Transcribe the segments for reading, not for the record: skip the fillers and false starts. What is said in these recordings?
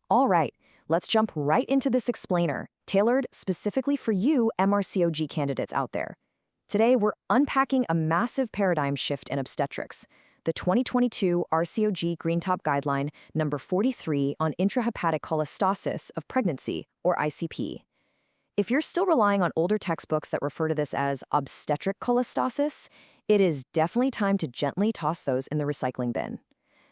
All right, let's jump right into this explainer, tailored specifically for you MRCOG candidates out there. Today, we're unpacking a massive paradigm shift in obstetrics, the 2022 RCOG Green-top Guideline No. 43 on Intrahepatic Cholestasis of Pregnancy, or ICP. If you're still relying on older textbooks that refer to this as Obstetric cholestasis, it is definitely time to gently toss those in the recycling bin.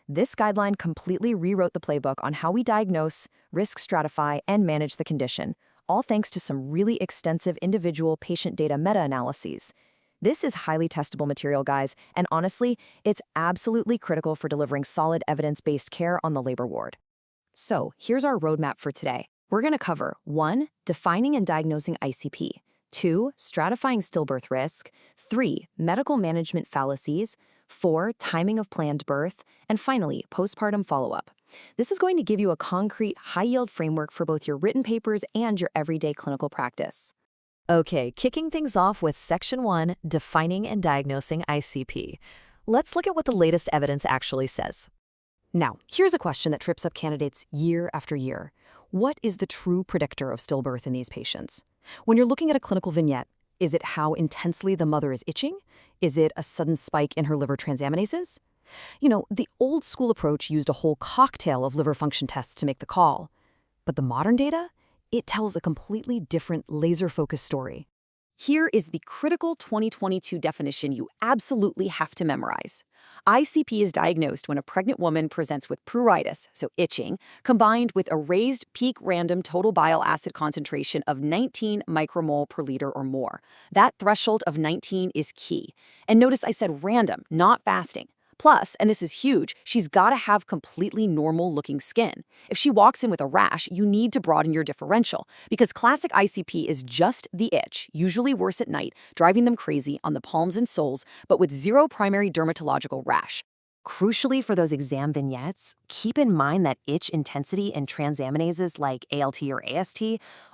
This guideline completely rewrote the playbook on how we diagnose, risk stratify, and manage the condition, all thanks to some really extensive individual patient data meta-analyses. This is highly testable material, guys, and honestly, it's absolutely critical for delivering solid evidence-based care on the labor ward. So, here's our roadmap for today. We're going to cover 1. Defining and diagnosing ICP, 2. Stratifying stillbirth risk, 3. Medical management fallacies, 4. Timing of planned birth, and finally, postpartum follow-up. This is going to give you a concrete, high-yield framework for both your written papers and your everyday clinical practice. Okay, kicking things off with Section 1, Defining and Diagnosing ICP. Let's look at what the latest evidence actually says. Now, here's a question that trips up candidates year after year. What is the true predictor of stillbirth in these patients? When you're looking at a clinical vignette, is it how intensely the mother is itching? Is it a sudden spike in her liver transaminases? You know, the old school approach used a whole cocktail of liver function tests to make the call. But the modern data? It tells a completely different laser-focused story. Here is the critical 2022 definition you absolutely have to memorize. ICP is diagnosed when a pregnant woman presents with pruritus, so itching, combined with a raised peak random total bile acid concentration of 19 micromole per liter or more. That threshold of 19 is key. And notice I said random, not fasting. Plus, and this is huge, she's got to have completely normal-looking skin. If she walks in with a rash, you need to broaden your differential, because classic ICP is just the itch, usually worse at night, driving them crazy on the palms and soles, but with zero primary dermatological rash. Crucially for those exam vignettes, keep in mind that itch intensity and transaminases like ALT or AST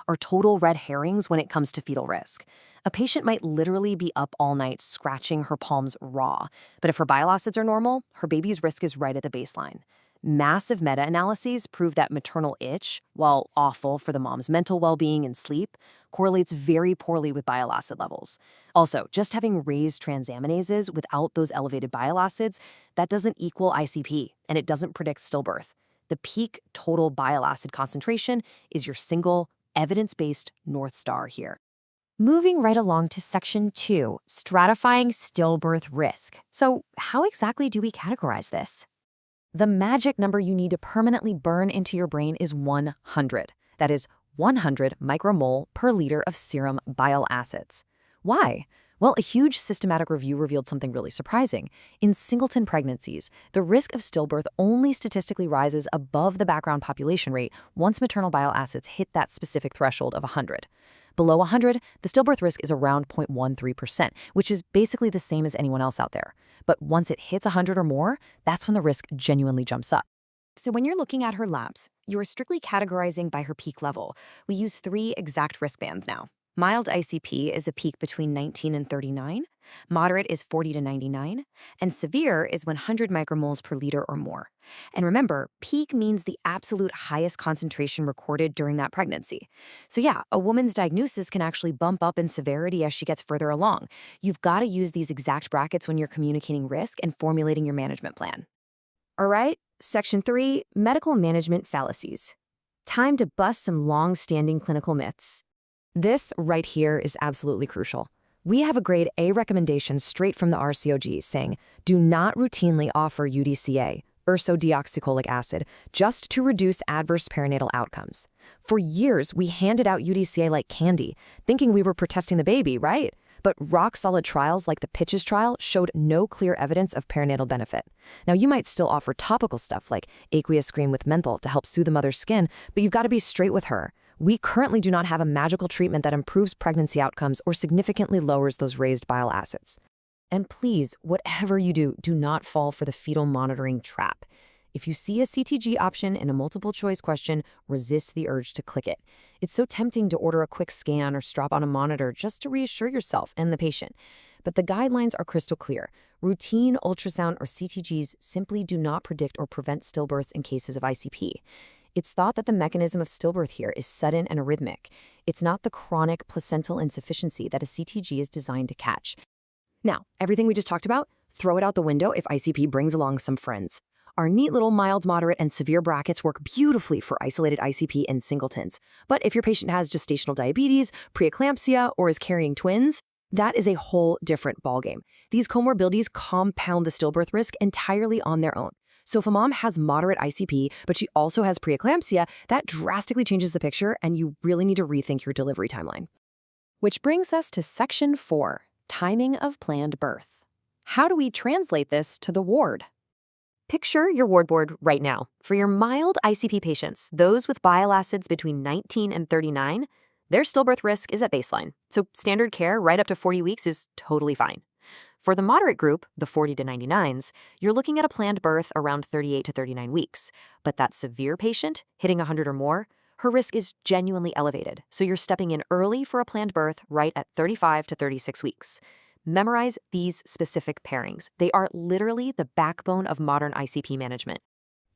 are total red herrings when it comes to fetal risk. A patient might literally be up all night scratching her palms raw, but if her bile acids are normal, her baby's risk is right at the baseline. Massive meta-analyses prove that maternal itch, while awful for the mom's mental well-being and sleep, correlates very poorly with bile acid levels. Also, just having raised transaminases without those elevated bile acids, that doesn't equal ICP, and it doesn't predict stillbirth. The peak total bile acid concentration is your single, evidence-based North Star here. Moving right along to Section 2, Stratifying stillbirth risk. So, how exactly do we categorize this? The magic number you need to permanently burn into your brain is 100. That is 100 micromole per liter of serum bile acids. Why? Well, a huge systematic review revealed something really surprising. In singleton pregnancies, the risk of stillbirth only statistically rises above the background population rate once maternal bile acids hit that specific threshold of 100. Below 100, the stillbirth risk is around 0.13%, which is basically the same as anyone else out there. But once it hits 100 or more, that's when the risk genuinely jumps up. So when you're looking at her labs, you're strictly categorizing by her peak level. We use 3 exact risk bands now. Mild ICP is a peak between 19 and 39, moderate is 40 to 99, and severe is 100 micromoles per liter or more. And remember, peak means the absolute highest concentration recorded during that pregnancy. So yeah, a woman's diagnosis can actually bump up in severity as she gets further along. You've got to use these exact brackets when you're communicating risk and formulating your management plan. All right, Section 3, Medical Management Fallacies. Time to bust some long-standing clinical myths. This right here is absolutely crucial. We have a grade A recommendation straight from the RCOG saying, do not routinely offer UDCA, Ursodeoxycholic acid, just to reduce adverse perinatal outcomes. For years, we handed out UDCA like candy, thinking we were protecting the baby, right? But rock-solid trials like the Pitches trial showed no clear evidence of perinatal benefit. Now, you might still offer topical stuff like aqueous cream with menthol to help soothe the mother's skin, but you've got to be straight with her. We currently do not have a magical treatment that improves pregnancy outcomes or significantly lowers those raised bile acids. And please, whatever you do, do not fall for the fetal monitoring trap. If you see a CTG option in a multiple choice question, resist the urge to click it. It's so tempting to order a quick scan or strap on a monitor just to reassure yourself and the patient. But the guidelines are crystal clear. Routine ultrasound or CTGs simply do not predict or prevent stillbirths in cases of ICP. It's thought that the mechanism of stillbirth here is sudden and arrhythmic. It's not the chronic placental insufficiency that a CTG is designed to catch. Now, everything we just talked about, throw it out the window if ICP brings along some friends. Our neat little mild, moderate, and severe brackets work beautifully for isolated ICP and singletons. But if your patient has gestational diabetes, preeclampsia, or is carrying twins, that is a whole different ballgame. These comorbidities compound the stillbirth risk entirely on their own. So if a mom has moderate ICP, but she also has preeclampsia, that drastically changes the picture, and you really need to rethink your delivery timeline. Which brings us to Section 4, Timing of Planned Birth. How do we translate this to the ward? Picture your ward board right now. For your mild ICP patients, those with bile acids between 19 and 39, their stillbirth risk is at baseline. So standard care right up to 40 weeks is totally fine. For the moderate group, the 40 to 99s, you're looking at a planned birth around 38 to 39 weeks. But that severe patient, hitting 100 or more, her risk is genuinely elevated. So you're stepping in early for a planned birth right at 35 to 36 weeks. Memorize these specific pairings. They are literally the backbone of modern ICP management.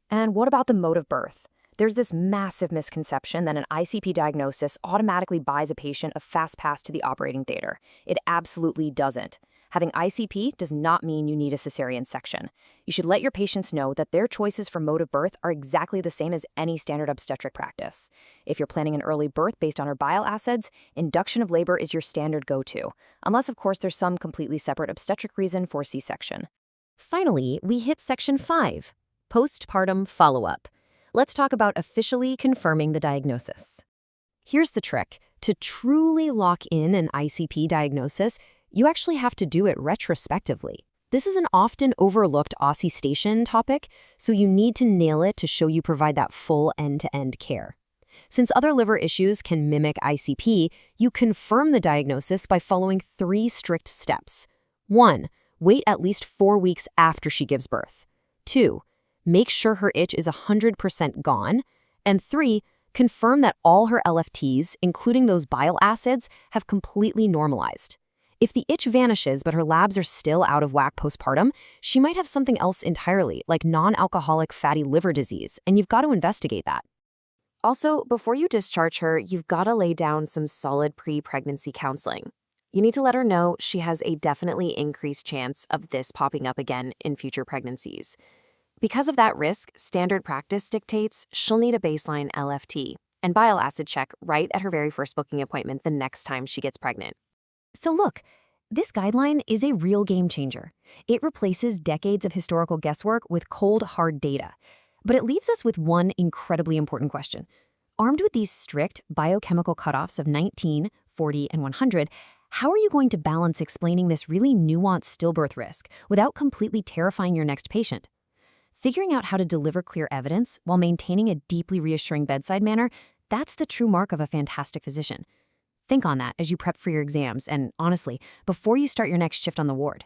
And what about the mode of birth? There's this massive misconception that an ICP diagnosis automatically buys a patient a fast pass to the operating theater. It absolutely doesn't. Having ICP does not mean you need a cesarean section. You should let your patients know that their choices for mode of birth are exactly the same as any standard obstetric practice. If you're planning an early birth based on her bile acids, induction of labor is your standard go-to, unless of course there's some completely separate obstetric reason for C-section. Finally, we hit Section 5, Postpartum Follow-up. Let's talk about officially confirming the diagnosis. Here's the trick. To truly lock in an ICP diagnosis, you actually have to do it retrospectively. This is an often overlooked OSCE station topic, so you need to nail it to show you provide that full end-to-end care. Since other liver issues can mimic ICP, you confirm the diagnosis by following 3 strict steps. 1. Wait at least 4 weeks after she gives birth. 2. Make sure her itch is 100% gone. And 3. Confirm that all her LFTs, including those bile acids, have completely normalized. If the itch vanishes but her labs are still out of whack postpartum, she might have something else entirely, like non-alcoholic fatty liver disease, and you've got to investigate that. Also, before you discharge her, you've got to lay down some solid pre-pregnancy counseling. You need to let her know she has a definitely increased chance of this popping up again in future pregnancies. Because of that risk, standard practice dictates she'll need a baseline LFT and bile acid check right at her very first booking appointment the next time she gets pregnant. So look, this guideline is a real game changer. It replaces decades of historical guesswork with cold, hard data. But it leaves us with one incredibly important question. Armed with these strict biochemical cutoffs of 19, 40, and 100, how are you going to balance explaining this really nuanced stillbirth risk without completely terrifying your next patient? Figuring out how to deliver clear evidence while maintaining a deeply reassuring bedside manner, that's the true mark of a fantastic physician. Think on that as you prep for your exams and, honestly, before you start your next shift on the ward.